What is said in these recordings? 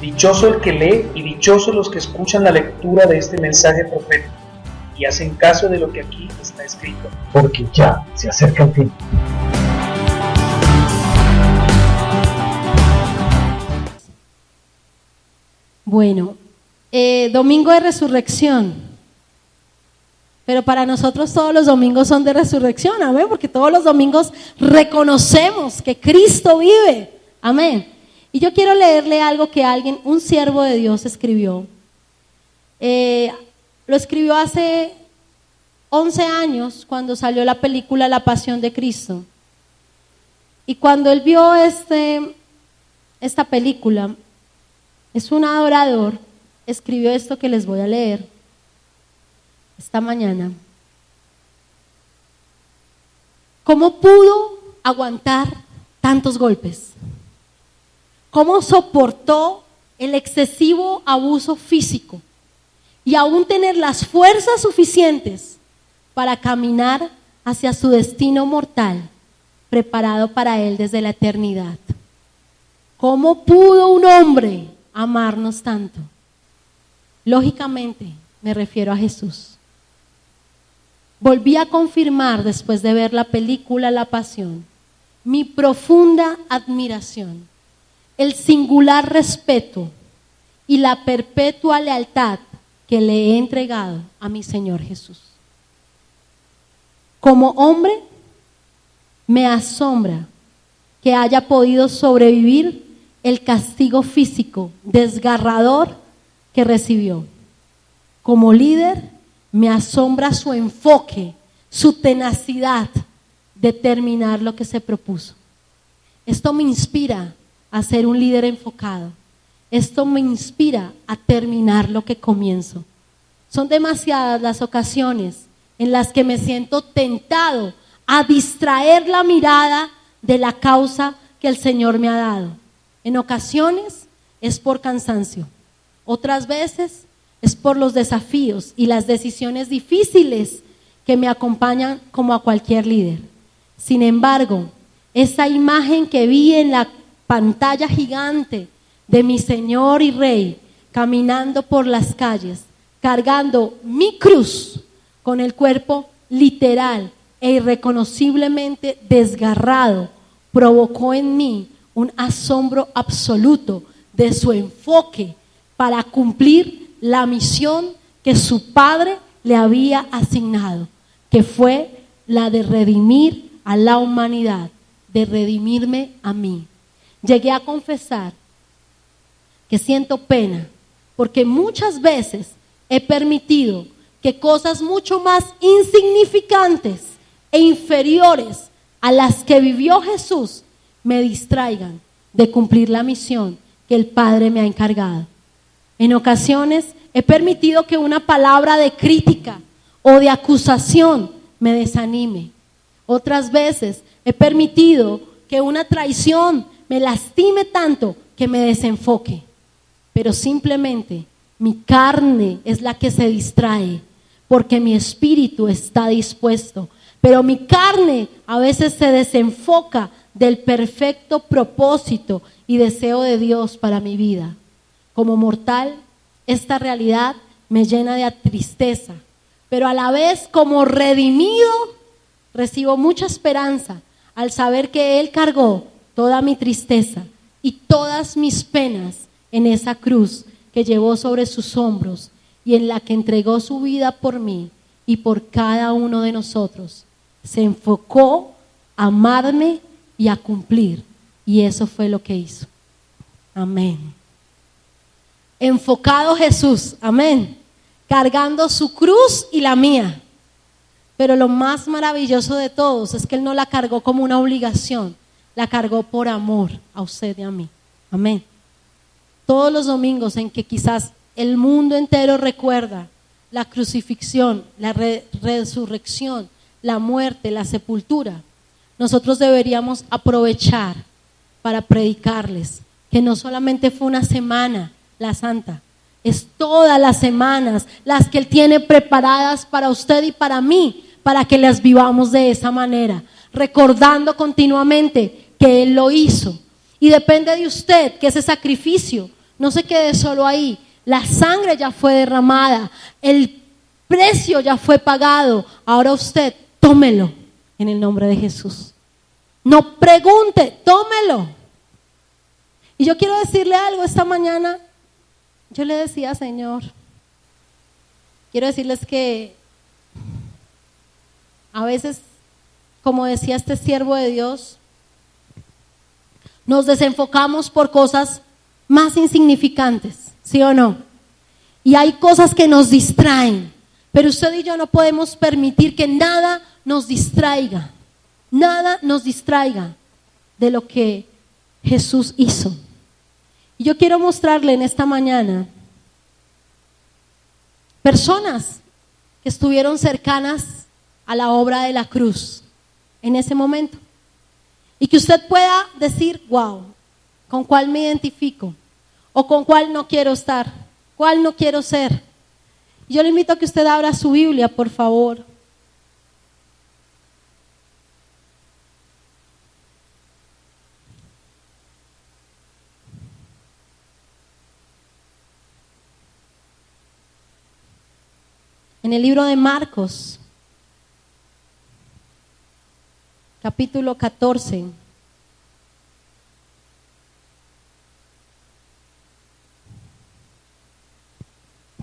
Dichoso el que lee y dichosos los que escuchan la lectura de este mensaje profético y hacen caso de lo que aquí está escrito, porque ya se acerca el tiempo. Bueno, domingo de resurrección, pero para nosotros todos los domingos son de resurrección, amén, porque todos los domingos reconocemos que Cristo vive, amén. Y yo quiero leerle algo que un siervo de Dios escribió. Lo escribió hace 11 años cuando salió la película La Pasión de Cristo. Y cuando él vio esta película, es un adorador, escribió esto que les voy a leer esta mañana. ¿Cómo pudo aguantar tantos golpes? ¿Cómo soportó el excesivo abuso físico y aún tener las fuerzas suficientes para caminar hacia su destino mortal preparado para él desde la eternidad? ¿Cómo pudo un hombre amarnos tanto? Lógicamente me refiero a Jesús. Volví a confirmar después de ver la película La Pasión mi profunda admiración, el singular respeto y la perpetua lealtad que le he entregado a mi Señor Jesús. Como hombre, me asombra que haya podido sobrevivir el castigo físico desgarrador que recibió. Como líder, me asombra su enfoque, su tenacidad de terminar lo que se propuso. Esto me inspira a ser un líder enfocado. Esto me inspira a terminar lo que comienzo. Son demasiadas las ocasiones en las que me siento tentado a distraer la mirada de la causa que el Señor me ha dado. En ocasiones es por cansancio, otras veces es por los desafíos y las decisiones difíciles que me acompañan como a cualquier líder. Sin embargo, esa imagen que vi en la pantalla gigante de mi Señor y Rey caminando por las calles, cargando mi cruz con el cuerpo literal e irreconociblemente desgarrado, provocó en mí un asombro absoluto de su enfoque para cumplir la misión que su Padre le había asignado, que fue la de redimir a la humanidad, de redimirme a mí. Llegué a confesar que siento pena porque muchas veces he permitido que cosas mucho más insignificantes e inferiores a las que vivió Jesús me distraigan de cumplir la misión que el Padre me ha encargado. En ocasiones he permitido que una palabra de crítica o de acusación me desanime. Otras veces he permitido que una traición me lastime tanto que me desenfoque. Pero simplemente mi carne es la que se distrae porque mi espíritu está dispuesto. Pero mi carne a veces se desenfoca del perfecto propósito y deseo de Dios para mi vida. Como mortal, esta realidad me llena de tristeza, pero a la vez como redimido recibo mucha esperanza al saber que Él cargó toda mi tristeza y todas mis penas en esa cruz que llevó sobre sus hombros y en la que entregó su vida por mí y por cada uno de nosotros. Se enfocó a amarme y a cumplir, y eso fue lo que hizo. Amén. Enfocado Jesús, amén, cargando su cruz y la mía. Pero lo más maravilloso de todos es que Él no la cargó como una obligación, la cargó por amor a usted y a mí. Amén. Todos los domingos en que quizás el mundo entero recuerda la crucifixión, la resurrección, la muerte, la sepultura, nosotros deberíamos aprovechar para predicarles que no solamente fue una semana la santa, es todas las semanas las que Él tiene preparadas para usted y para mí, para que las vivamos de esa manera, recordando continuamente que Él lo hizo. Y depende de usted que ese sacrificio No se quede solo ahí. La sangre ya fue derramada. El precio ya fue pagado. Ahora usted, tómelo en el nombre de Jesús. No pregunte, tómelo. Y yo quiero decirle algo esta mañana. Yo le decía, Señor, quiero decirles que a veces, como decía este siervo de Dios, nos desenfocamos por cosas más insignificantes, ¿sí o no? Y hay cosas que nos distraen, pero usted y yo no podemos permitir que nada nos distraiga de lo que Jesús hizo. Y yo quiero mostrarle en esta mañana personas que estuvieron cercanas a la obra de la cruz en ese momento. Y que usted pueda decir, wow, ¿con cuál me identifico? ¿O con cuál no quiero estar? ¿Cuál no quiero ser? Yo le invito a que usted abra su Biblia, por favor. En el libro de Marcos, capítulo 14.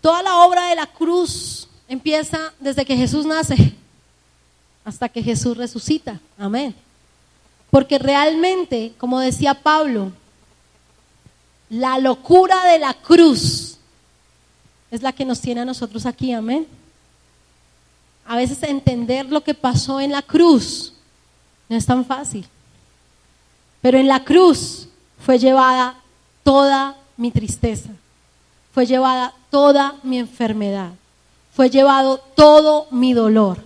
Toda la obra de la cruz empieza desde que Jesús nace hasta que Jesús resucita. Amén. Porque realmente, como decía Pablo, la locura de la cruz es la que nos tiene a nosotros aquí. Amén. A veces entender lo que pasó en la cruz no es tan fácil. Pero en la cruz fue llevada toda mi tristeza. Fue llevada toda mi enfermedad. Fue llevado todo mi dolor.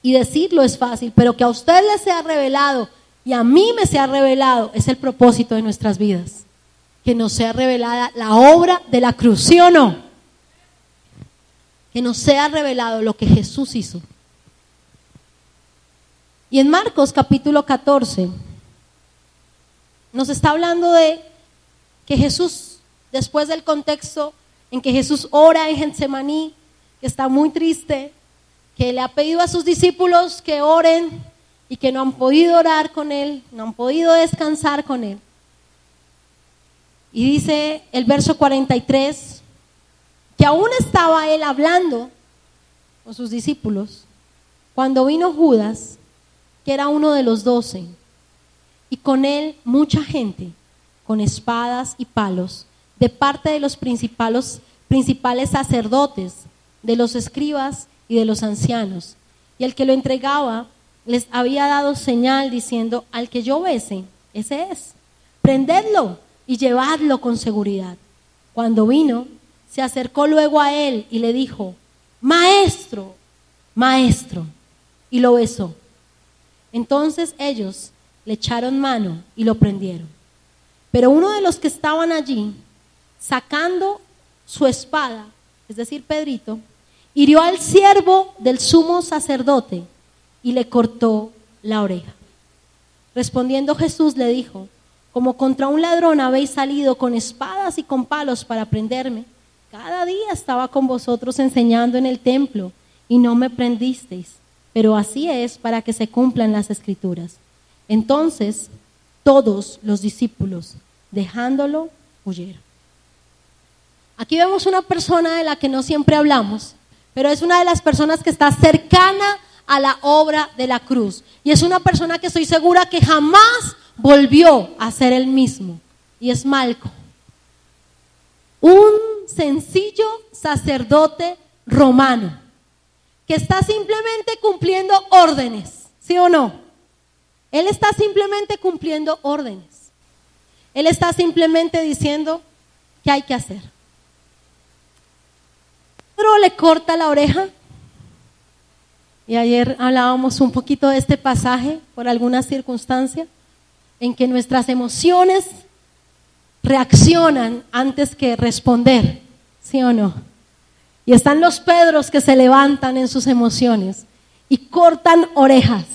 Y decirlo es fácil, pero que a usted le sea revelado y a mí me sea revelado es el propósito de nuestras vidas. Que nos sea revelada la obra de la cruz, ¿sí o no? Que nos sea revelado lo que Jesús hizo. Y en Marcos capítulo 14 nos está hablando de que Jesús, después del contexto en que Jesús ora en Getsemaní, que está muy triste, que le ha pedido a sus discípulos que oren y que no han podido orar con él, no han podido descansar con él. Y dice el verso 43, que aún estaba él hablando con sus discípulos, cuando vino Judas, que era uno de los 12, y con él mucha gente, con espadas y palos, de parte de los principales sacerdotes, de los escribas y de los ancianos. Y el que lo entregaba les había dado señal diciendo, al que yo bese, ese es, prendedlo y llevadlo con seguridad. Cuando vino, se acercó luego a él y le dijo, maestro, maestro, y lo besó. Entonces ellos le echaron mano y lo prendieron. Pero uno de los que estaban allí, sacando su espada, es decir, Pedrito, hirió al siervo del sumo sacerdote y le cortó la oreja. Respondiendo Jesús le dijo, como contra un ladrón habéis salido con espadas y con palos para prenderme. Cada día estaba con vosotros enseñando en el templo y no me prendisteis, pero así es para que se cumplan las escrituras. Entonces todos los discípulos, dejándolo, huyeron. Aquí vemos una persona de la que no siempre hablamos, pero es una de las personas que está cercana a la obra de la cruz. Y es una persona que estoy segura que jamás volvió a ser el mismo. Y es Malco. Un sencillo sacerdote romano que está simplemente cumpliendo órdenes, ¿sí o no? Él está simplemente cumpliendo órdenes. Él está simplemente diciendo qué hay que hacer. Pedro le corta la oreja. Y ayer hablábamos un poquito de este pasaje por alguna circunstancia en que nuestras emociones reaccionan antes que responder, ¿sí o no? Y están los Pedros que se levantan en sus emociones y cortan orejas,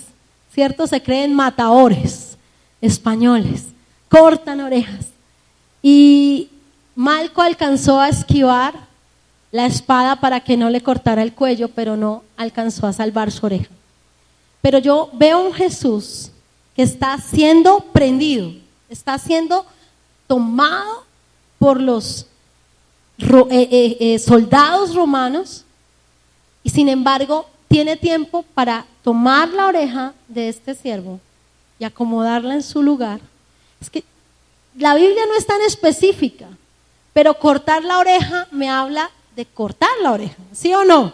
¿cierto? Se creen matadores españoles, cortan orejas. Y Malco alcanzó a esquivar la espada para que no le cortara el cuello, pero no alcanzó a salvar su oreja. Pero yo veo un Jesús que está siendo prendido, está siendo tomado por los soldados romanos, y sin embargo tiene tiempo para tomar la oreja de este siervo y acomodarla en su lugar. Es que la Biblia no es tan específica, pero cortar la oreja me habla de cortar la oreja, ¿sí o no?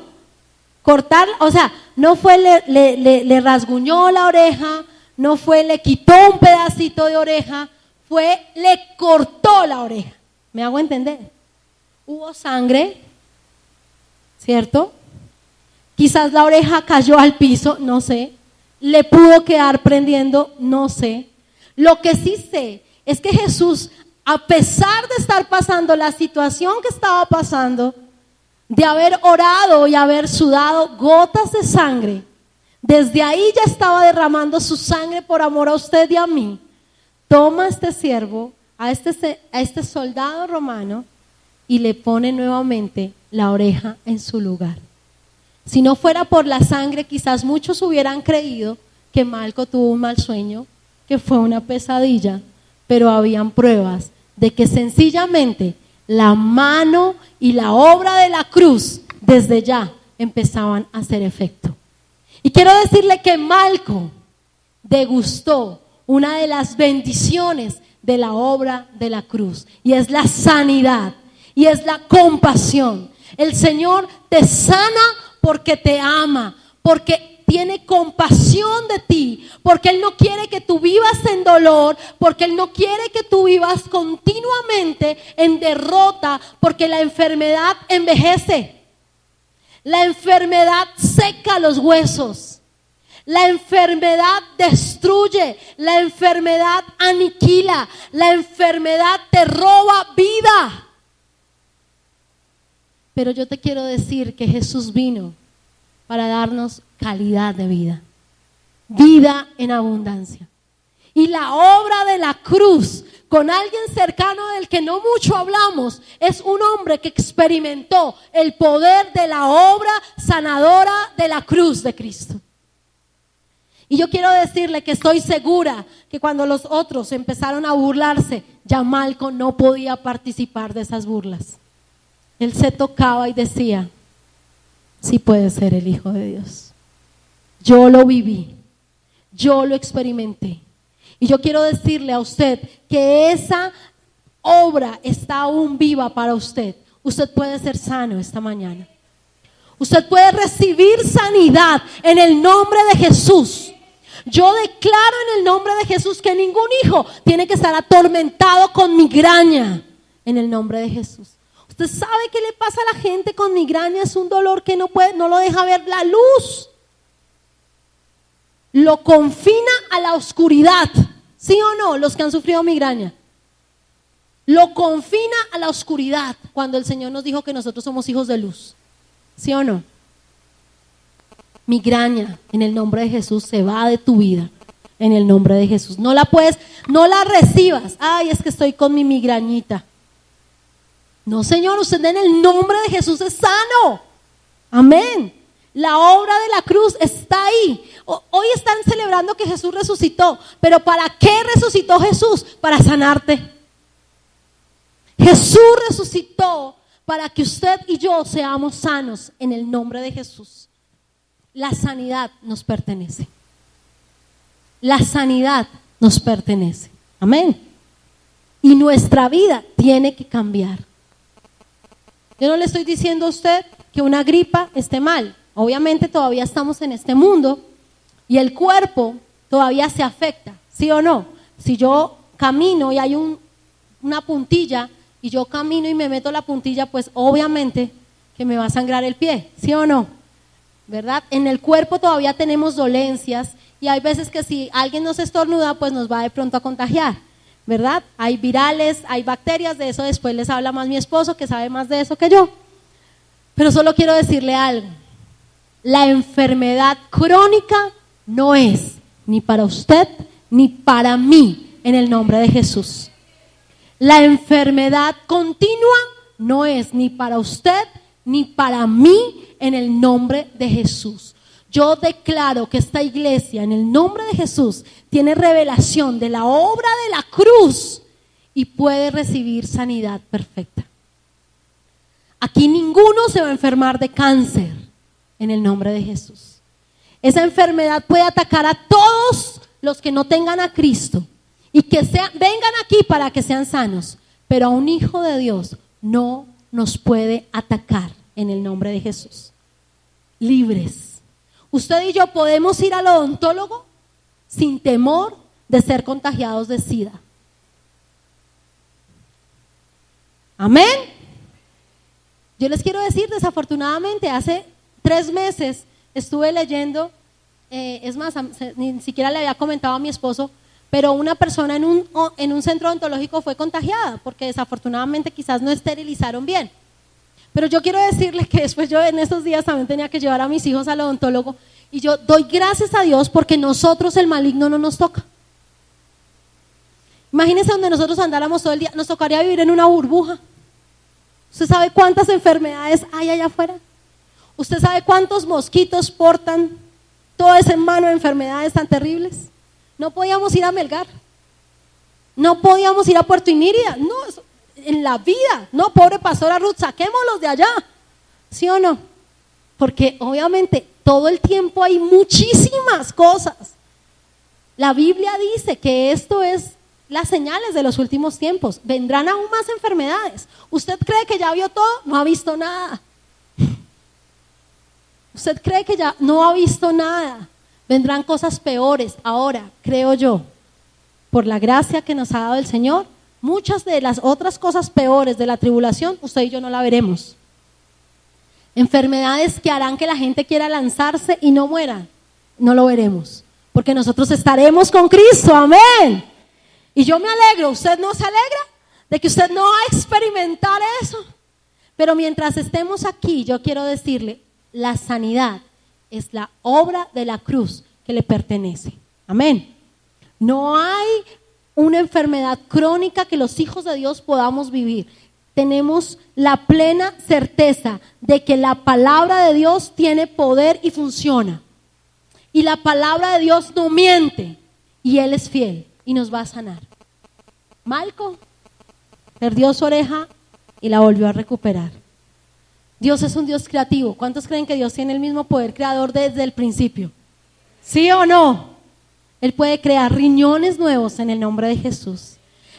Cortar, o sea, no fue le rasguñó la oreja, no fue le quitó un pedacito de oreja, fue le cortó la oreja. ¿Me hago entender? Hubo sangre, ¿cierto? Quizás la oreja cayó al piso, no sé. Le pudo quedar prendiendo, no sé. Lo que sí sé es que Jesús, a pesar de estar pasando la situación que estaba pasando, de haber orado y haber sudado gotas de sangre, desde ahí ya estaba derramando su sangre por amor a usted y a mí. Toma a este siervo, a este soldado romano, y le pone nuevamente la oreja en su lugar. Si no fuera por la sangre, quizás muchos hubieran creído que Malco tuvo un mal sueño, que fue una pesadilla, pero habían pruebas de que sencillamente la mano y la obra de la cruz desde ya empezaban a hacer efecto. Y quiero decirle que Malco degustó una de las bendiciones de la obra de la cruz, y es la sanidad, y es la compasión. El Señor te sana porque te ama, porque tiene compasión de ti, porque Él no quiere que tú vivas en dolor, porque Él no quiere que tú vivas continuamente en derrota, porque la enfermedad envejece, la enfermedad seca los huesos, la enfermedad destruye, la enfermedad aniquila, la enfermedad te roba vida. Pero yo te quiero decir que Jesús vino para darnos calidad de vida, vida en abundancia. Y la obra de la cruz, con alguien cercano del que no mucho hablamos, es un hombre que experimentó el poder de la obra sanadora de la cruz de Cristo. Y yo quiero decirle que estoy segura que cuando los otros empezaron a burlarse, ya Malco no podía participar de esas burlas. Él se tocaba y decía: sí puede ser el Hijo de Dios. Yo lo viví, yo lo experimenté. Y yo quiero decirle a usted que esa obra está aún viva para usted. Usted puede ser sano esta mañana. Usted puede recibir sanidad en el nombre de Jesús. Yo declaro en el nombre de Jesús que ningún hijo tiene que estar atormentado con migraña, en el nombre de Jesús. Usted sabe qué le pasa a la gente con migraña, es un dolor que no lo deja ver la luz. Lo confina a la oscuridad, ¿sí o no? Los que han sufrido migraña. Lo confina a la oscuridad cuando el Señor nos dijo que nosotros somos hijos de luz, ¿sí o no? Migraña, en el nombre de Jesús, se va de tu vida, en el nombre de Jesús. No la recibas. Ay, es que estoy con mi migrañita. No, Señor, usted en el nombre de Jesús es sano. Amén. La obra de la cruz está ahí. Hoy están celebrando que Jesús resucitó, pero ¿para qué resucitó Jesús? Para sanarte. Jesús resucitó para que usted y yo seamos sanos en el nombre de Jesús. La sanidad nos pertenece. La sanidad nos pertenece. Amén. Y nuestra vida tiene que cambiar. Yo no le estoy diciendo a usted que una gripa esté mal. Obviamente todavía estamos en este mundo y el cuerpo todavía se afecta, ¿sí o no? Si yo camino y hay una puntilla y yo camino y me meto la puntilla, pues obviamente que me va a sangrar el pie, ¿sí o no? ¿Verdad? En el cuerpo todavía tenemos dolencias y hay veces que si alguien nos estornuda, pues nos va de pronto a contagiar, ¿verdad? Hay virales, hay bacterias, de eso después les habla más mi esposo, que sabe más de eso que yo. Pero solo quiero decirle algo: la enfermedad crónica no es ni para usted ni para mí, en el nombre de Jesús. La enfermedad continua no es ni para usted ni para mí en el nombre de Jesús. Yo declaro que esta iglesia en el nombre de Jesús tiene revelación de la obra de la cruz y puede recibir sanidad perfecta. Aquí ninguno se va a enfermar de cáncer en el nombre de Jesús. Esa enfermedad puede atacar a todos los que no tengan a Cristo y que vengan aquí para que sean sanos, pero a un hijo de Dios no nos puede atacar en el nombre de Jesús. Libres. Usted y yo podemos ir al odontólogo sin temor de ser contagiados de SIDA. Amén. Yo les quiero decir, desafortunadamente, hace 3 meses estuve leyendo, es más, ni siquiera le había comentado a mi esposo, pero una persona en un centro odontológico fue contagiada, porque desafortunadamente quizás no esterilizaron bien. Pero yo quiero decirles que después yo en esos días también tenía que llevar a mis hijos al odontólogo, y yo doy gracias a Dios porque nosotros el maligno no nos toca. Imagínense donde nosotros andáramos todo el día, nos tocaría vivir en una burbuja. ¿Usted sabe cuántas enfermedades hay allá afuera? ¿Usted sabe cuántos mosquitos portan todo ese mano de enfermedades tan terribles? No podíamos ir a Melgar, no podíamos ir a Puerto Inírida, no, en la vida, no, pobre pastora Ruth, saquémoslos de allá, ¿sí o no? Porque obviamente todo el tiempo hay muchísimas cosas. La Biblia dice que esto es las señales de los últimos tiempos. Vendrán aún más enfermedades. ¿Usted cree que ya vio todo? No ha visto nada. ¿Usted cree que ya no ha visto nada? Vendrán cosas peores. Ahora, creo yo, por la gracia que nos ha dado el Señor, muchas de las otras cosas peores de la tribulación, usted y yo no la veremos. Enfermedades que harán que la gente quiera lanzarse y no muera, no lo veremos, porque nosotros estaremos con Cristo, amén. Y yo me alegro, ¿usted no se alegra de que usted no va a experimentar eso? Pero mientras estemos aquí, yo quiero decirle, la sanidad es la obra de la cruz que le pertenece, amén. No hay una enfermedad crónica que los hijos de Dios podamos vivir. Tenemos la plena certeza de que la palabra de Dios tiene poder y funciona. Y la palabra de Dios no miente y Él es fiel y nos va a sanar. Malco perdió su oreja y la volvió a recuperar. Dios es un Dios creativo. ¿Cuántos creen que Dios tiene el mismo poder creador desde el principio? ¿Sí o no? Él puede crear riñones nuevos en el nombre de Jesús.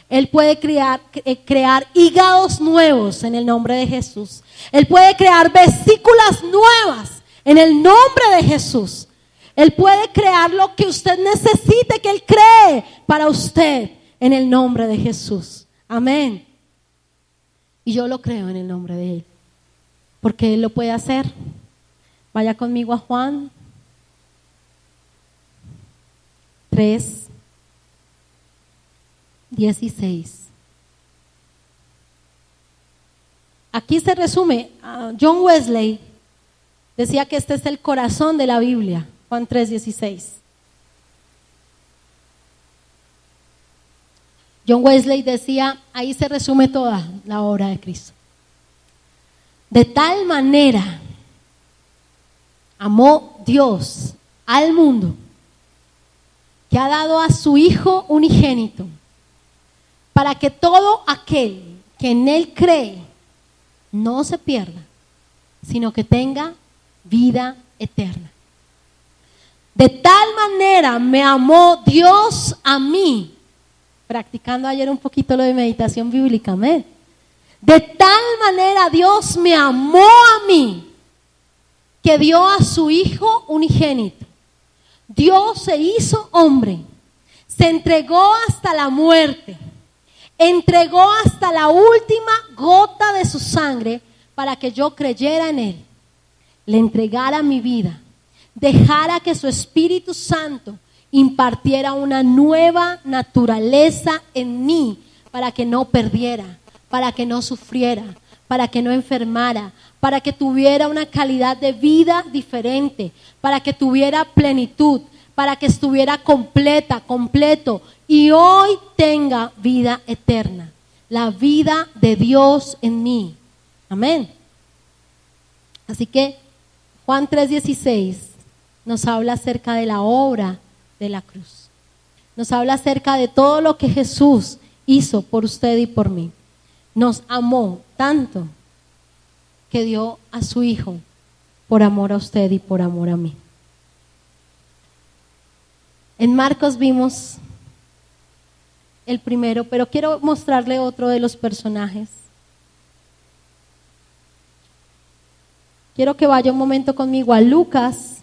Él puede crear hígados nuevos en el nombre de Jesús. Él puede crear vesículas nuevas en el nombre de Jesús. Él puede crear lo que usted necesite que Él cree para usted en el nombre de Jesús. Amén. Y yo lo creo en el nombre de Él, porque Él lo puede hacer. Vaya conmigo a Juan 3:16. Aquí se resume. John Wesley decía que este es el corazón de la Biblia. Juan 3:16. John Wesley decía, ahí se resume toda la obra de Cristo. De tal manera amó Dios al mundo que ha dado a su Hijo unigénito, para que todo aquel que en Él cree no se pierda, sino que tenga vida eterna. De tal manera me amó Dios a mí, practicando ayer un poquito lo de meditación bíblica, amén. De tal manera Dios me amó a mí, que dio a su Hijo unigénito. Dios se hizo hombre, se entregó hasta la muerte, entregó hasta la última gota de su sangre para que yo creyera en Él, le entregara mi vida, dejara que su Espíritu Santo impartiera una nueva naturaleza en mí para que no perdiera, para que no sufriera, para que no enfermara, para que tuviera una calidad de vida diferente, para que tuviera plenitud, para que estuviera completa, completo y hoy tenga vida eterna. la vida de Dios en mí. Amén. Así que Juan 3:16 nos habla acerca de la obra de la cruz. Nos habla acerca de todo lo que Jesús hizo por usted y por mí. Nos amó tanto que dio a su Hijo por amor a usted y por amor a mí. En Marcos vimos el primero, pero quiero mostrarle otro de los personajes. Quiero que vaya un momento conmigo a Lucas,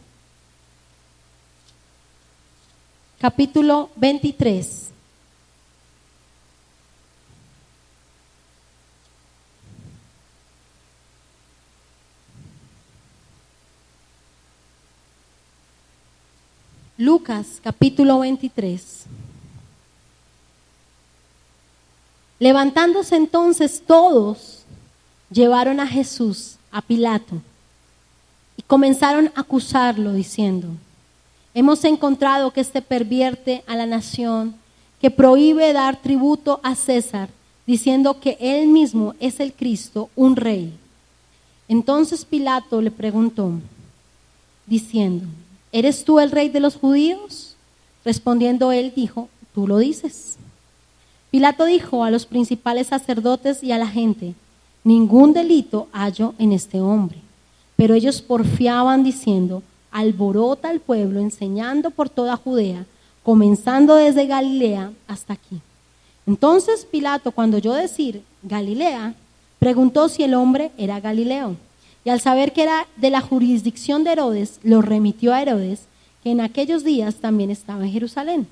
capítulo 23. Lucas, capítulo 23. Levantándose entonces todos, llevaron a Jesús a Pilato y comenzaron a acusarlo diciendo: hemos encontrado que éste pervierte a la nación, que prohíbe dar tributo a César, diciendo que él mismo es el Cristo, un rey. Entonces Pilato le preguntó, diciendo: ¿eres tú el rey de los judíos? Respondiendo él dijo: tú lo dices. Pilato dijo a los principales sacerdotes y a la gente: ningún delito hallo en este hombre. Pero ellos porfiaban diciendo: alborota al pueblo, enseñando por toda Judea, comenzando desde Galilea hasta aquí. Entonces Pilato, cuando oyó decir Galilea, preguntó si el hombre era Galileo. Y al saber que era de la jurisdicción de Herodes, lo remitió a Herodes, que en aquellos días también estaba en Jerusalén.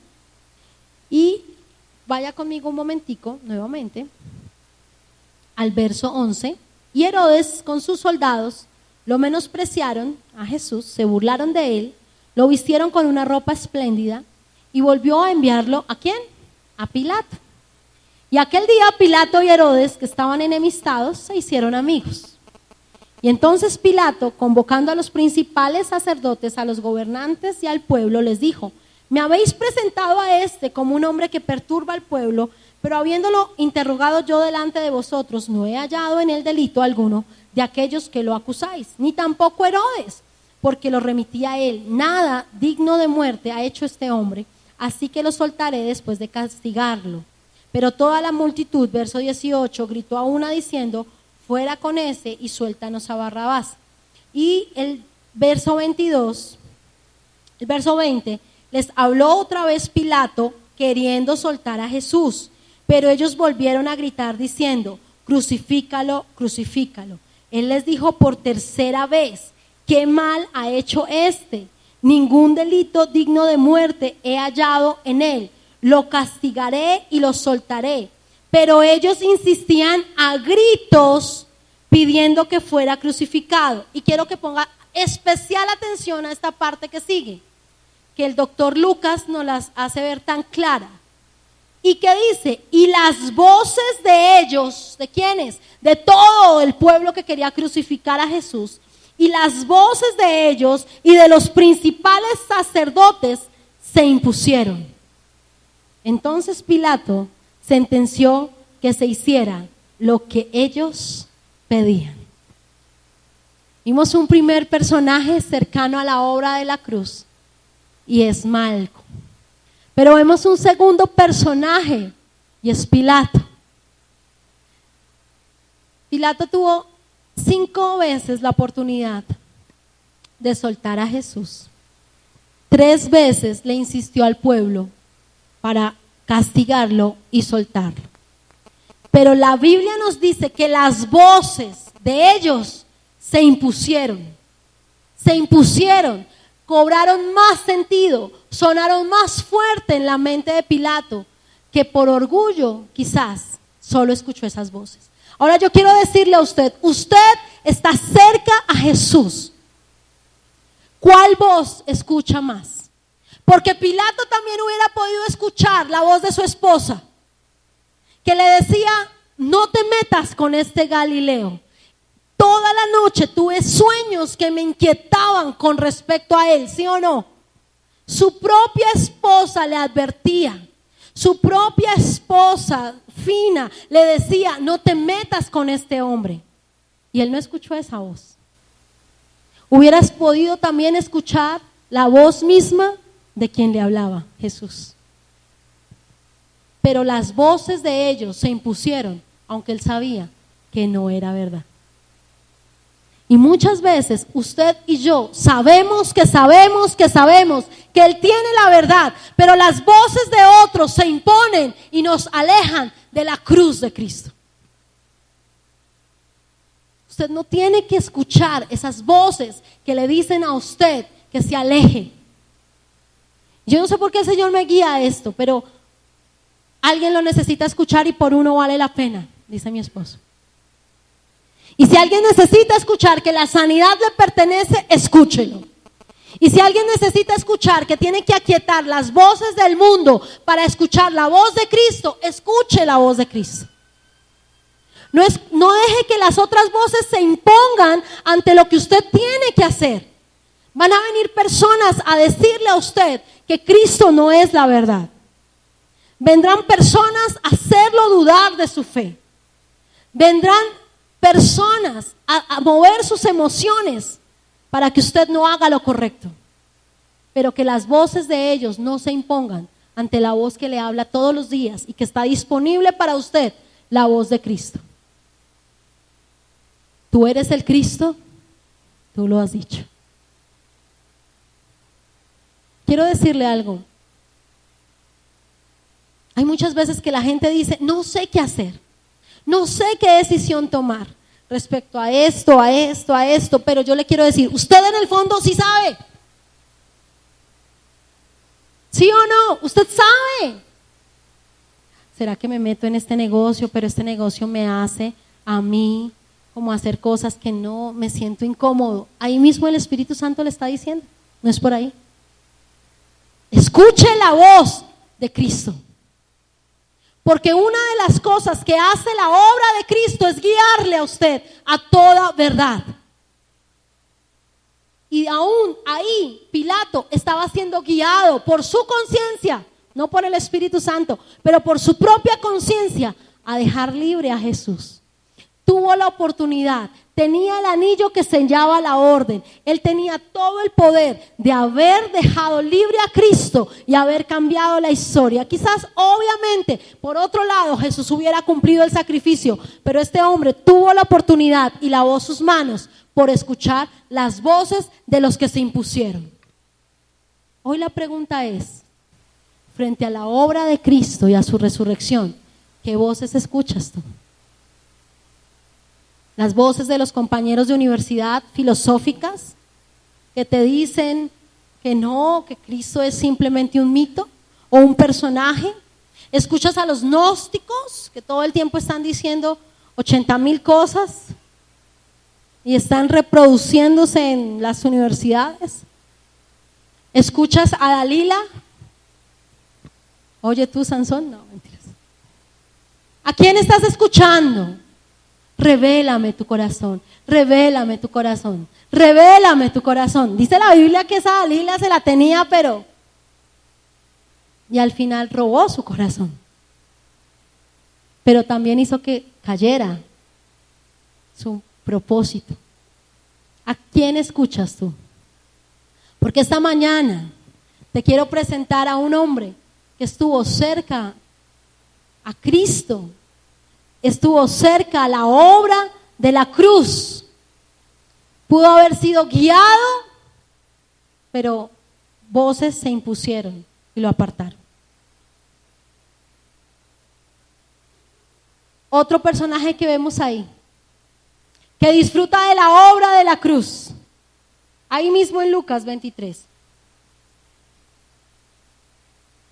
Y vaya conmigo un momentico, nuevamente, al verso 11. Y Herodes con sus soldados lo menospreciaron a Jesús, se burlaron de él, lo vistieron con una ropa espléndida y volvió a enviarlo ¿a quién? A Pilato. Y aquel día Pilato y Herodes, que estaban enemistados, se hicieron amigos. Y entonces Pilato, convocando a los principales sacerdotes, a los gobernantes y al pueblo, les dijo: me habéis presentado a este como un hombre que perturba al pueblo, pero habiéndolo interrogado yo delante de vosotros, no he hallado en él delito alguno de aquellos que lo acusáis, ni tampoco Herodes, porque lo remití a él. Nada digno de muerte ha hecho este hombre, así que lo soltaré después de castigarlo. Pero toda la multitud, verso 18, gritó a una diciendo: fuera con ese y suéltanos a Barrabás. Y el verso 22, el verso 20, les habló otra vez Pilato queriendo soltar a Jesús, pero ellos volvieron a gritar diciendo: crucifícalo, crucifícalo. Él les dijo por tercera vez: ¿qué mal ha hecho este? Ningún delito digno de muerte he hallado en él. Lo castigaré y lo soltaré. Pero ellos insistían a gritos pidiendo que fuera crucificado. Y quiero que ponga especial atención a esta parte que sigue, que el doctor Lucas nos las hace ver tan clara. Y que dice: y las voces de ellos, ¿de quiénes? De todo el pueblo que quería crucificar a Jesús. Y las voces de ellos y de los principales sacerdotes se impusieron. Entonces Pilato sentenció que se hiciera lo que ellos pedían. Vimos un primer personaje cercano a la obra de la cruz y es Malco. Pero vemos un segundo personaje y es Pilato. Pilato tuvo 5 veces la oportunidad de soltar a Jesús. 3 veces le insistió al pueblo para castigarlo y soltarlo. Pero la Biblia nos dice que las voces de ellos se impusieron, cobraron más sentido, sonaron más fuerte en la mente de Pilato, que por orgullo quizás solo escuchó esas voces. Ahora yo quiero decirle a usted, usted está cerca a Jesús. ¿Cuál voz escucha más? Porque Pilato también hubiera podido escuchar la voz de su esposa, que le decía: no te metas con este Galileo. Toda la noche tuve sueños que me inquietaban con respecto a él, ¿sí o no? Su propia esposa le advertía. Su propia esposa fina, le decía, no te metas con este hombre. Y él no escuchó esa voz. Hubieras podido también escuchar la voz misma de quien le hablaba, Jesús. Pero las voces de ellos se impusieron, aunque él sabía que no era verdad. Y muchas veces usted y yo sabemos que Él tiene la verdad, pero las voces de otros se imponen y nos alejan de la cruz de Cristo. Usted no tiene que escuchar esas voces que le dicen a usted que se aleje. Yo no sé por qué el Señor me guía a esto, pero alguien lo necesita escuchar y por uno vale la pena, dice mi esposo. Y si alguien necesita escuchar que la sanidad le pertenece, escúchelo. Y si alguien necesita escuchar que tiene que aquietar las voces del mundo para escuchar la voz de Cristo, escuche la voz de Cristo. No deje que las otras voces se impongan ante lo que usted tiene que hacer. Van a venir personas a decirle a usted que Cristo no es la verdad. Vendrán personas a hacerlo dudar de su fe. Vendrán personas a mover sus emociones para que usted no haga lo correcto. Pero que las voces de ellos no se impongan ante la voz que le habla todos los días y que está disponible para usted, la voz de Cristo. ¿Tú eres el Cristo? Tú lo has dicho. Quiero decirle algo. Hay muchas veces que la gente dice, no sé qué hacer. No sé qué decisión tomar respecto a esto, pero yo le quiero decir, usted en el fondo sí sabe. ¿Sí o no? Usted sabe. ¿Será que me meto en este negocio, pero este negocio me hace a mí como hacer cosas que no me siento incómodo? Ahí mismo el Espíritu Santo le está diciendo, no es por ahí. Escuche la voz de Cristo. Porque una de las cosas que hace la obra de Cristo es guiarle a usted a toda verdad. Y aún ahí Pilato estaba siendo guiado por su conciencia, no por el Espíritu Santo, pero por su propia conciencia a dejar libre a Jesús. Tuvo la oportunidad, tenía el anillo que sellaba la orden, él tenía todo el poder de haber dejado libre a Cristo y haber cambiado la historia. Quizás obviamente por otro lado Jesús hubiera cumplido el sacrificio, pero este hombre tuvo la oportunidad y lavó sus manos por escuchar las voces de los que se impusieron. Hoy la pregunta es, frente a la obra de Cristo y a su resurrección, ¿qué voces escuchas tú? Las voces de los compañeros de universidad filosóficas que te dicen que no, que Cristo es simplemente un mito o un personaje. Escuchas a los gnósticos que todo el tiempo están diciendo 80,000 cosas y están reproduciéndose en las universidades. Escuchas a Dalila. Oye tú, Sansón, no, mentiras. ¿A quién estás escuchando? Revélame tu corazón, revélame tu corazón, revélame tu corazón. Dice la Biblia que esa Dalila se la tenía, pero y al final robó su corazón. Pero también hizo que cayera su propósito. ¿A quién escuchas tú? Porque esta mañana te quiero presentar a un hombre que estuvo cerca a Cristo. Estuvo cerca a la obra de la cruz. Pudo haber sido guiado, pero voces se impusieron y lo apartaron. Otro personaje que vemos ahí, que disfruta de la obra de la cruz, ahí mismo en Lucas 23.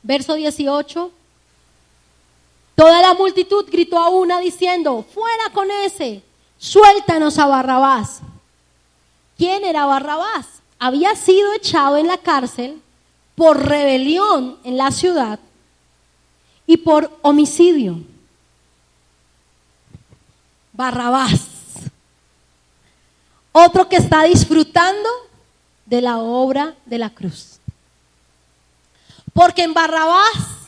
Verso 18. Toda la multitud gritó a una diciendo, fuera con ese, suéltanos a Barrabás. ¿Quién era Barrabás? Había sido echado en la cárcel por rebelión en la ciudad y por homicidio. Barrabás. Otro que está disfrutando de la obra de la cruz. Porque en Barrabás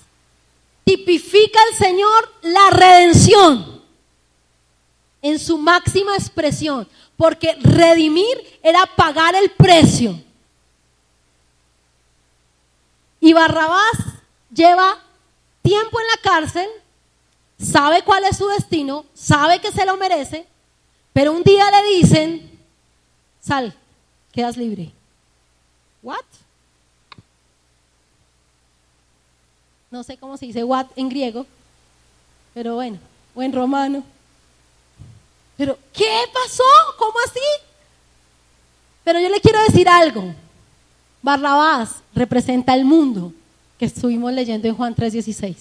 tipifica el Señor la redención en su máxima expresión, porque redimir era pagar el precio. Y Barrabás lleva tiempo en la cárcel, sabe cuál es su destino, sabe que se lo merece, pero un día le dicen, sal, quedas libre. ¿What? No sé cómo se dice what en griego, pero bueno, o en romano. Pero, ¿qué pasó? ¿Cómo así? Pero yo le quiero decir algo. Barrabás representa el mundo que estuvimos leyendo en Juan 3:16.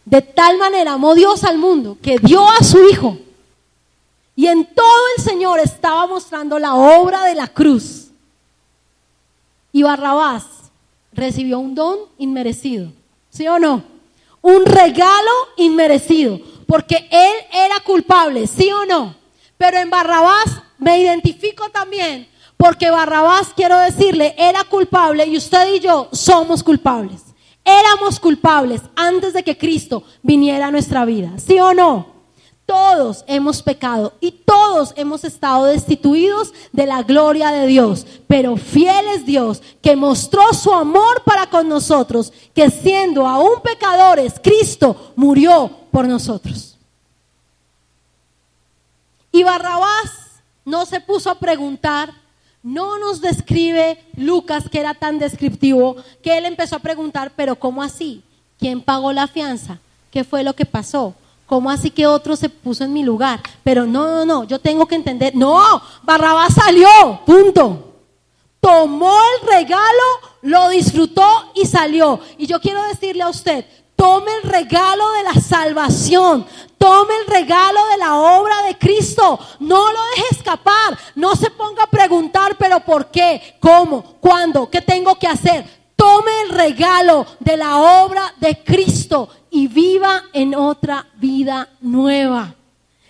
De tal manera amó Dios al mundo que dio a su Hijo. Y en todo el Señor estaba mostrando la obra de la cruz. Y Barrabás recibió un don inmerecido. ¿Sí o no? Un regalo inmerecido. Porque él era culpable, ¿sí o no? Pero en Barrabás me identifico también. Porque Barrabás, quiero decirle, era culpable y usted y yo somos culpables. Éramos culpables antes de que Cristo viniera a nuestra vida, ¿sí o no? Todos hemos pecado y todos hemos estado destituidos de la gloria de Dios. Pero fiel es Dios que mostró su amor para con nosotros, que siendo aún pecadores, Cristo murió por nosotros. Y Barrabás no se puso a preguntar. No nos describe Lucas, que era tan descriptivo, que él empezó a preguntar, pero ¿cómo así? ¿Quién pagó la fianza? ¿Qué fue lo que pasó? ¿Cómo así que otro se puso en mi lugar? Pero no, yo tengo que entender. No, Barrabás salió, punto. Tomó el regalo, lo disfrutó y salió. Y yo quiero decirle a usted, tome el regalo de la salvación. Tome el regalo de la obra de Cristo. No lo deje escapar. No se ponga a preguntar, pero ¿por qué? ¿Cómo? ¿Cuándo? ¿Qué tengo que hacer? Tome el regalo de la obra de Cristo y viva en otra vida nueva.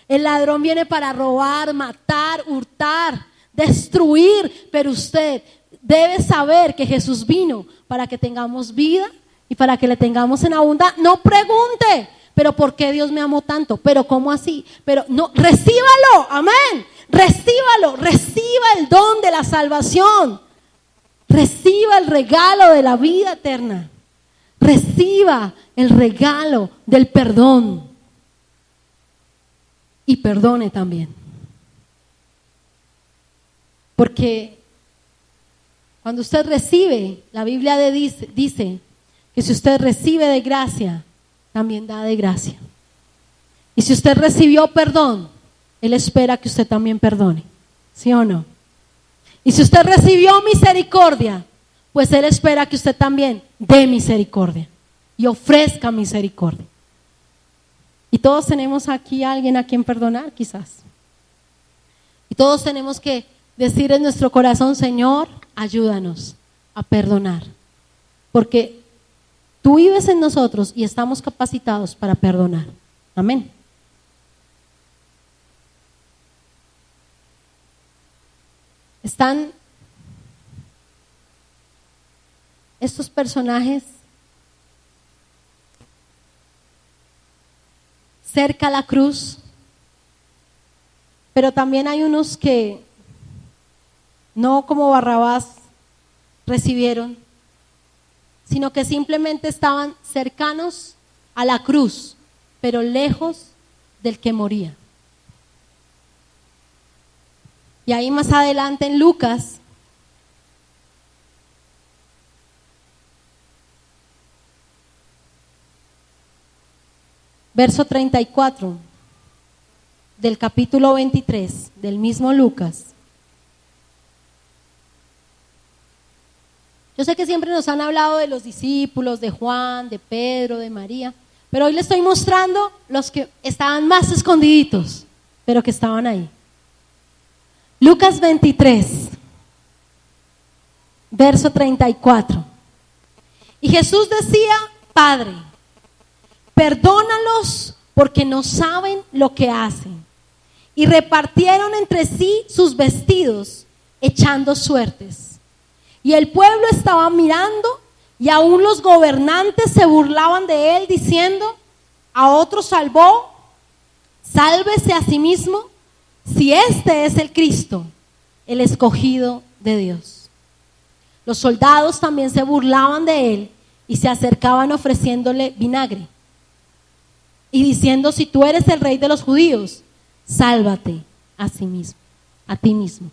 El ladrón viene para robar, matar, hurtar, destruir, pero usted debe saber que Jesús vino para que tengamos vida y para que le tengamos en abundancia. No pregunte, pero ¿por qué Dios me amó tanto? ¿Pero cómo así? Pero no, recíbalo, amén. Recíbalo, reciba el don de la salvación. Reciba el regalo de la vida eterna. Reciba el regalo del perdón. Y perdone también. Porque cuando usted recibe, la Biblia dice que si usted recibe de gracia, también da de gracia. Y si usted recibió perdón, Él espera que usted también perdone. ¿Sí o no? Y si usted recibió misericordia, pues Él espera que usted también dé misericordia y ofrezca misericordia. Y todos tenemos aquí a alguien a quien perdonar, quizás. Y todos tenemos que decir en nuestro corazón, Señor, ayúdanos a perdonar. Porque Tú vives en nosotros y estamos capacitados para perdonar. Amén. Están estos personajes cerca a la cruz, pero también hay unos que no como Barrabás recibieron, sino que simplemente estaban cercanos a la cruz, pero lejos del que moría. Y ahí más adelante en Lucas, verso 34 del capítulo 23 del mismo Lucas. Yo sé que siempre nos han hablado de los discípulos, de Juan, de Pedro, de María, pero hoy les estoy mostrando los que estaban más escondiditos, pero que estaban ahí. Lucas 23, verso 34. Y Jesús decía: Padre, perdónalos porque no saben lo que hacen. Y repartieron entre sí sus vestidos, echando suertes. Y el pueblo estaba mirando Y aún los gobernantes se burlaban de él diciendo: a otro salvó, sálvese a sí mismo, si este es el Cristo, el escogido de Dios. Los soldados también se burlaban de él y se acercaban ofreciéndole vinagre y diciendo: si tú eres el rey de los judíos, sálvate a sí mismo, a ti mismo.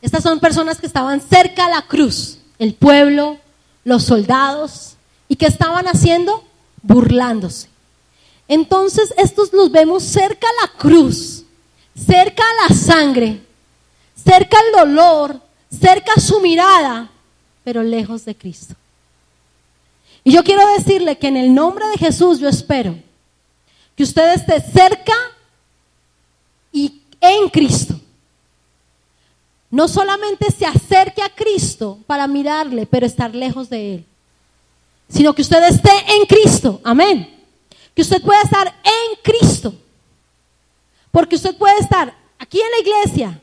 Estas son personas que estaban cerca a la cruz, el pueblo, los soldados, y que estaban haciendo, burlándose. Entonces estos los vemos cerca a la cruz, cerca a la sangre, cerca al dolor, cerca a su mirada, pero lejos de Cristo. Y yo quiero decirle que en el nombre de Jesús yo espero que usted esté cerca y en Cristo. No solamente se acerque a Cristo para mirarle, pero estar lejos de Él, sino que usted esté en Cristo, amén. Que usted pueda estar en Cristo, porque usted puede estar aquí en la iglesia,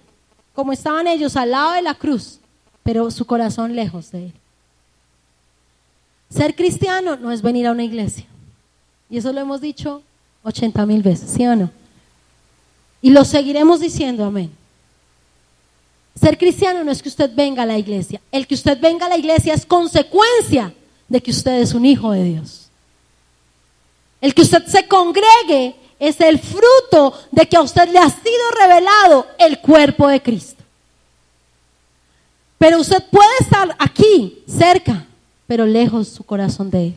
como estaban ellos al lado de la cruz, pero su corazón lejos de Él. Ser cristiano no es venir a una iglesia, y eso lo hemos dicho 80,000 veces, ¿sí o no? Y lo seguiremos diciendo, amén. Ser cristiano no es que usted venga a la iglesia. El que usted venga a la iglesia es consecuencia de que usted es un hijo de Dios. El que usted se congregue es el fruto de que a usted le ha sido revelado el cuerpo de Cristo. Pero usted puede estar aquí, cerca, pero lejos su corazón de Él.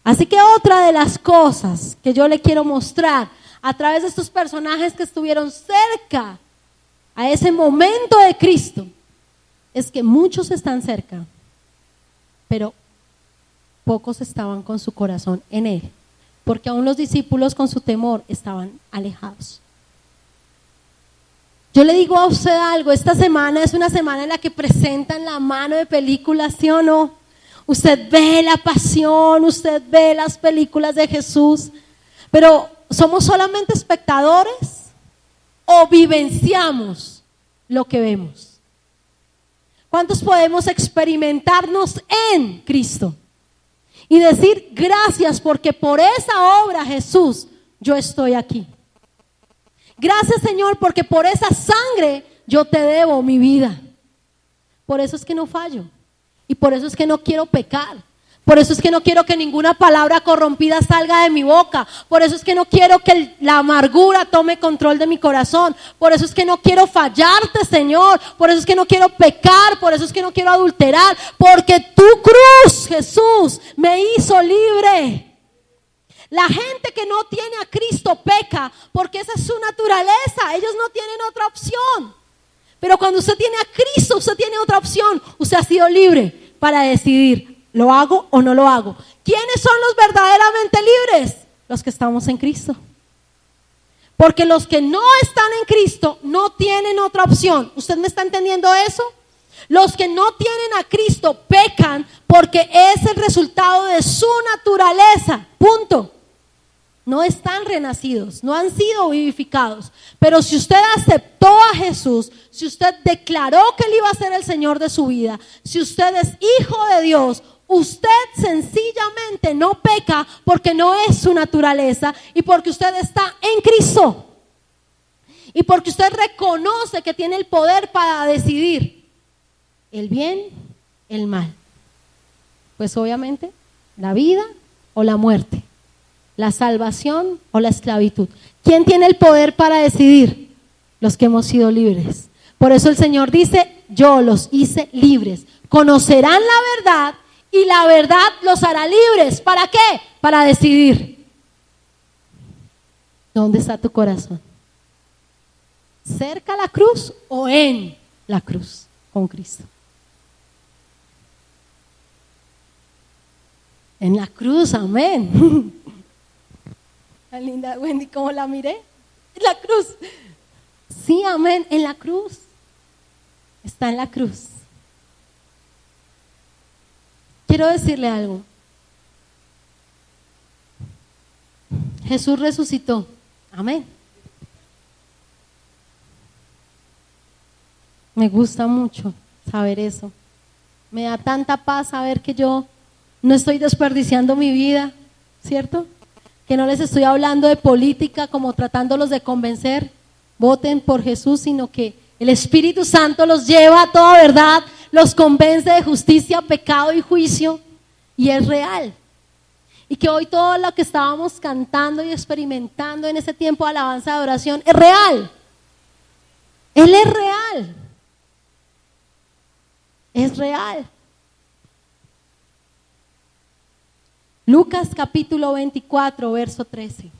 Así que otra de las cosas que yo le quiero mostrar a través de estos personajes que estuvieron cerca a ese momento de Cristo, es que muchos están cerca, pero pocos estaban con su corazón en Él, porque aún los discípulos con su temor estaban alejados. Yo le digo a usted algo, esta semana es una semana en la que presentan la mano de películas, ¿sí o no? Usted ve la pasión, usted ve las películas de Jesús, pero ¿somos solamente espectadores o vivenciamos lo que vemos? ¿Cuántos podemos experimentarnos en Cristo y decir gracias porque por esa obra, Jesús, yo estoy aquí? Gracias, Señor, porque por esa sangre yo te debo mi vida. Por eso es que no fallo y por eso es que no quiero pecar. Por eso es que no quiero que ninguna palabra corrompida salga de mi boca. Por eso es que no quiero que la amargura tome control de mi corazón. Por eso es que no quiero fallarte, Señor. Por eso es que no quiero pecar. Por eso es que no quiero adulterar. Porque tu cruz, Jesús, me hizo libre. La gente que no tiene a Cristo peca porque esa es su naturaleza. Ellos no tienen otra opción. Pero cuando usted tiene a Cristo, usted tiene otra opción. Usted ha sido libre para decidir: ¿lo hago o no lo hago? ¿Quiénes son los verdaderamente libres? Los que estamos en Cristo. Porque los que no están en Cristo no tienen otra opción. ¿Usted me está entendiendo eso? Los que no tienen a Cristo pecan porque es el resultado de su naturaleza. Punto. No están renacidos, no han sido vivificados. Pero si usted aceptó a Jesús, si usted declaró que Él iba a ser el Señor de su vida, si usted es hijo de Dios, usted sencillamente no peca porque no es su naturaleza y porque usted está en Cristo. Y porque usted reconoce que tiene el poder para decidir el bien, el mal. Pues obviamente la vida o la muerte, la salvación o la esclavitud. ¿Quién tiene el poder para decidir? Los que hemos sido libres. Por eso el Señor dice: yo los hice libres. Conocerán la verdad y la verdad los hará libres. ¿Para qué? Para decidir. ¿Dónde está tu corazón? ¿Cerca a la cruz o en la cruz con Cristo? En la cruz, amén. Tan linda, Wendy, ¿cómo la miré? En la cruz. Sí, amén, en la cruz. Está en la cruz. Quiero decirle algo. Jesús resucitó. Amén. Me gusta mucho saber eso. Me da tanta paz saber que yo no estoy desperdiciando mi vida, ¿cierto? Que no les estoy hablando de política como tratándolos de convencer, voten por Jesús, sino que el Espíritu Santo los lleva a toda verdad, los convence de justicia, pecado y juicio, y es real. Y que hoy todo lo que estábamos cantando y experimentando en ese tiempo de alabanza de adoración es real. Él es real. Es real. Lucas capítulo 24, verso 13.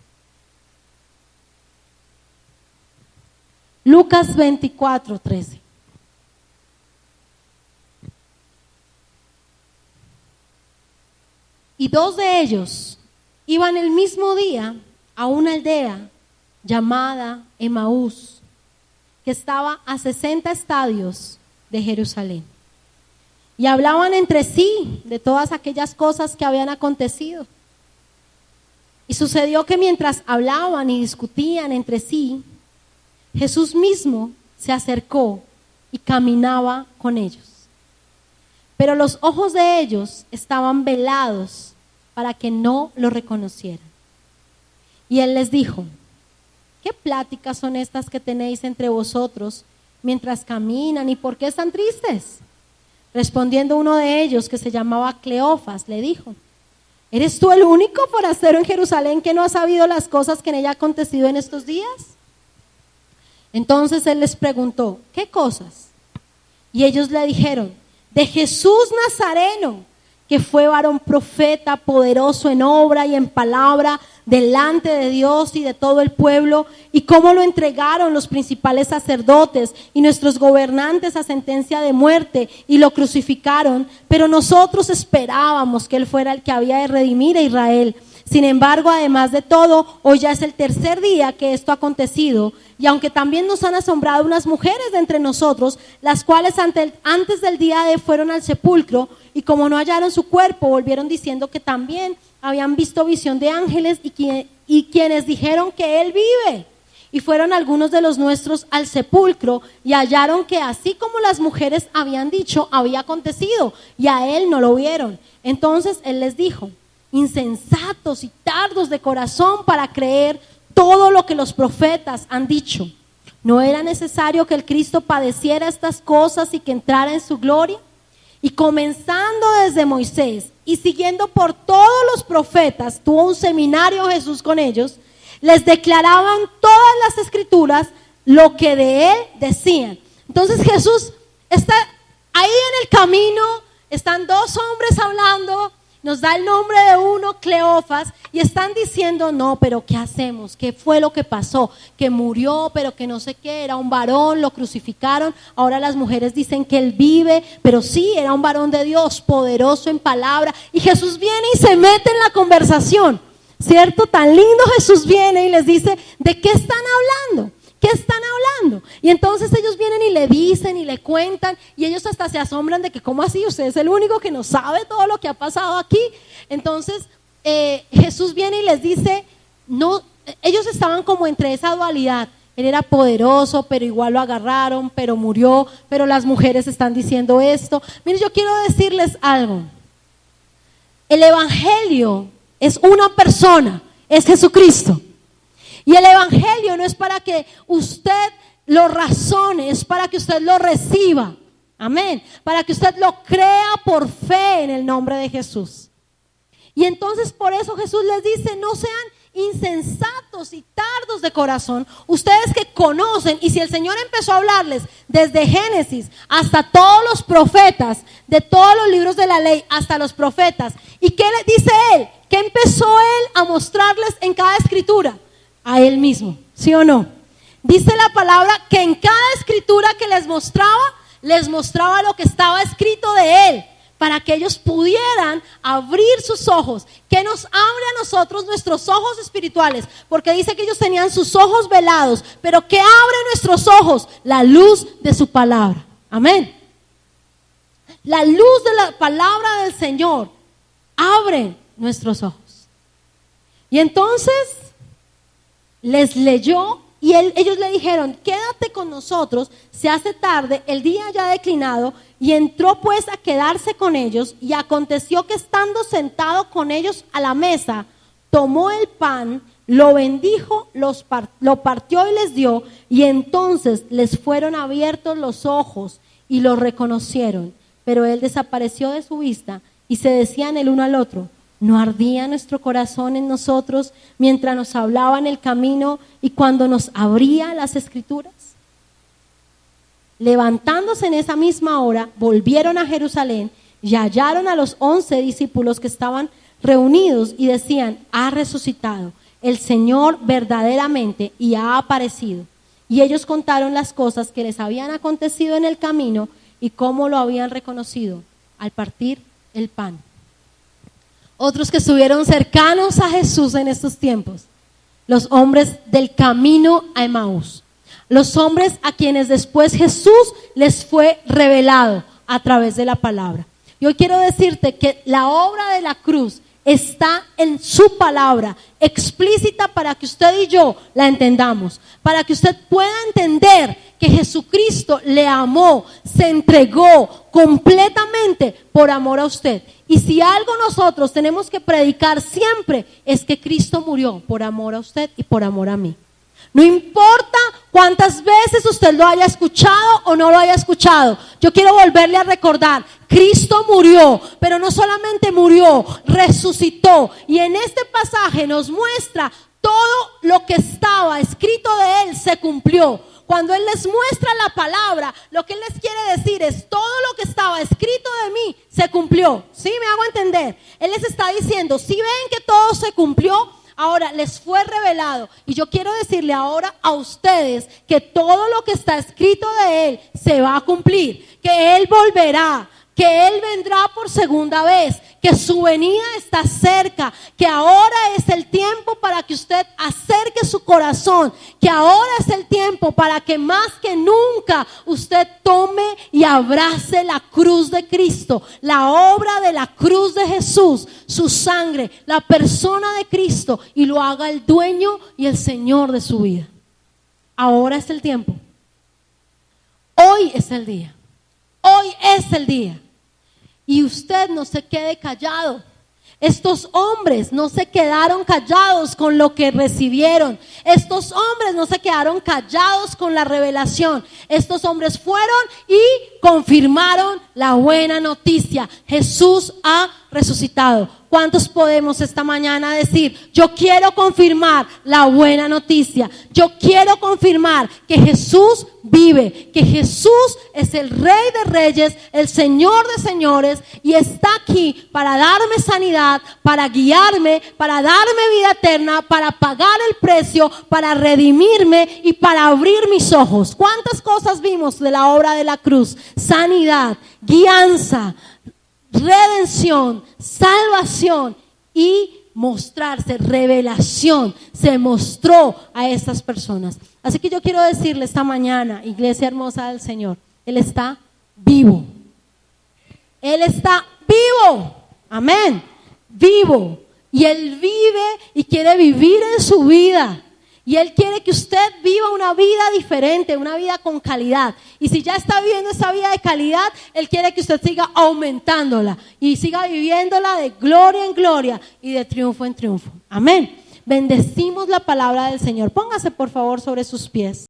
Lucas 24, 13. Y dos de ellos iban el mismo día a una aldea llamada Emaús, que estaba a 60 estadios de Jerusalén. Y hablaban entre sí de todas aquellas cosas que habían acontecido. Y sucedió que mientras hablaban y discutían entre sí, Jesús mismo se acercó y caminaba con ellos. Pero los ojos de ellos estaban velados para que no lo reconocieran. Y él les dijo: ¿qué pláticas son estas que tenéis entre vosotros mientras caminan, y por qué están tristes? Respondiendo uno de ellos, que se llamaba Cleofas, le dijo: ¿eres tú el único forastero en Jerusalén que no ha sabido las cosas que en ella han acontecido en estos días? Entonces él les preguntó: ¿qué cosas? Y ellos le dijeron: de Jesús Nazareno, que fue varón profeta, poderoso en obra y en palabra delante de Dios y de todo el pueblo, y cómo lo entregaron los principales sacerdotes y nuestros gobernantes a sentencia de muerte y lo crucificaron, pero nosotros esperábamos que él fuera el que había de redimir a Israel. Sin embargo, además de todo, hoy ya es el tercer día que esto ha acontecido, y aunque también nos han asombrado unas mujeres de entre nosotros, las cuales antes del día de fueron al sepulcro, y como no hallaron su cuerpo, volvieron diciendo que también habían visto visión de ángeles y quienes dijeron que él vive. Y fueron algunos de los nuestros al sepulcro y hallaron que así como las mujeres habían dicho, había acontecido, y a él no lo vieron. Entonces él les dijo: insensatos y tardos de corazón para creer todo lo que los profetas han dicho. ¿No era necesario que el Cristo padeciera estas cosas y que entrara en su gloria? Y comenzando desde Moisés y siguiendo por todos los profetas, tuvo un seminario Jesús con ellos, les declaraban todas las escrituras lo que de él decían. Entonces Jesús está ahí en el camino, están dos hombres hablando, nos da el nombre de uno, Cleofas, y están diciendo: no, pero ¿qué hacemos? ¿Qué fue lo que pasó? Que murió, pero que no sé qué, era un varón, lo crucificaron. Ahora las mujeres dicen que él vive, pero sí, era un varón de Dios, poderoso en palabra. Y Jesús viene y se mete en la conversación, ¿cierto? Tan lindo Jesús viene y les dice: ¿de qué están hablando? ¿Qué están hablando? Y entonces ellos vienen y le dicen y le cuentan, y ellos hasta se asombran de que ¿cómo así? Usted es el único que no sabe todo lo que ha pasado aquí. Entonces Jesús viene y les dice, no, ellos estaban como entre esa dualidad. Él era poderoso, pero igual lo agarraron, pero murió, pero las mujeres están diciendo esto. Miren, yo quiero decirles algo. El evangelio es una persona, es Jesucristo. Y el evangelio no es para que usted lo razone, es para que usted lo reciba. Amén. Para que usted lo crea por fe en el nombre de Jesús. Y entonces por eso Jesús les dice: no sean insensatos y tardos de corazón. Ustedes que conocen, y si el Señor empezó a hablarles desde Génesis hasta todos los profetas, de todos los libros de la ley hasta los profetas, ¿y qué le dice Él? ¿Qué empezó Él a mostrarles en cada escritura? A Él mismo, ¿sí o no? Dice la palabra que en cada escritura que les mostraba lo que estaba escrito de Él, para que ellos pudieran abrir sus ojos. Que nos abre a nosotros nuestros ojos espirituales, porque dice que ellos tenían sus ojos velados, pero que abre nuestros ojos, la luz de su palabra. Amén. La luz de la palabra del Señor abre nuestros ojos. Y entonces les leyó y ellos le dijeron, quédate con nosotros, se hace tarde, el día ya ha declinado. Y entró pues a quedarse con ellos, y aconteció que estando sentado con ellos a la mesa, tomó el pan, lo bendijo, lo partió y les dio, y entonces les fueron abiertos los ojos y lo reconocieron. Pero él desapareció de su vista, y se decían el uno al otro, ¿no ardía nuestro corazón en nosotros mientras nos hablaba en el camino y cuando nos abría las Escrituras? Levantándose en esa misma hora, volvieron a Jerusalén y hallaron a los 11 discípulos que estaban reunidos y decían, ha resucitado el Señor verdaderamente y ha aparecido. Y ellos contaron las cosas que les habían acontecido en el camino y cómo lo habían reconocido al partir el pan. Otros que estuvieron cercanos a Jesús en estos tiempos, los hombres del camino a Emaús. Los hombres a quienes después Jesús les fue revelado a través de la palabra. Y hoy quiero decirte que la obra de la cruz está en su palabra, explícita para que usted y yo la entendamos, para que usted pueda entender que Jesucristo le amó, se entregó completamente por amor a usted. Y si algo nosotros tenemos que predicar siempre es que Cristo murió por amor a usted y por amor a mí. No importa cuántas veces usted lo haya escuchado o no lo haya escuchado. Yo quiero volverle a recordar, Cristo murió, pero no solamente murió, resucitó. Y en este pasaje nos muestra todo lo que estaba escrito de Él se cumplió. Cuando Él les muestra la palabra, lo que Él les quiere decir es todo lo que estaba escrito de mí se cumplió. ¿Sí? ¿Me hago entender? Él les está diciendo, si ven que todo se cumplió, ahora les fue revelado. Y yo quiero decirle ahora a ustedes que todo lo que está escrito de Él se va a cumplir, que Él volverá, que Él vendrá por segunda vez, que su venida está cerca, que ahora es el tiempo para que usted acerque su corazón, que ahora es el tiempo para que más que nunca usted tome y abrace la cruz de Cristo, la obra de la cruz de Jesús, su sangre, la persona de Cristo, y lo haga el dueño y el Señor de su vida. Ahora es el tiempo. Hoy es el día. Hoy es el día. Y usted no se quede callado. Estos hombres no se quedaron callados con lo que recibieron. Estos hombres no se quedaron callados con la revelación. Estos hombres fueron y confirmaron la buena noticia. Jesús ha resucitado. ¿Cuántos podemos esta mañana decir, yo quiero confirmar la buena noticia? Yo quiero confirmar que Jesús vive, que Jesús es el Rey de Reyes, el Señor de Señores, y está aquí para darme sanidad, para guiarme, para darme vida eterna, para pagar el precio, para redimirme y para abrir mis ojos. ¿Cuántas cosas vimos de la obra de la cruz? Sanidad, guianza, redención, salvación y mostrarse, revelación, se mostró a estas personas. Así que yo quiero decirle esta mañana, iglesia hermosa del Señor, Él está vivo. Él está vivo, amén, vivo. Y Él vive y quiere vivir en su vida. Y Él quiere que usted viva una vida diferente, una vida con calidad. Y si ya está viviendo esa vida de calidad, Él quiere que usted siga aumentándola y siga viviéndola de gloria en gloria y de triunfo en triunfo. Amén. Bendecimos la palabra del Señor. Póngase por favor sobre sus pies.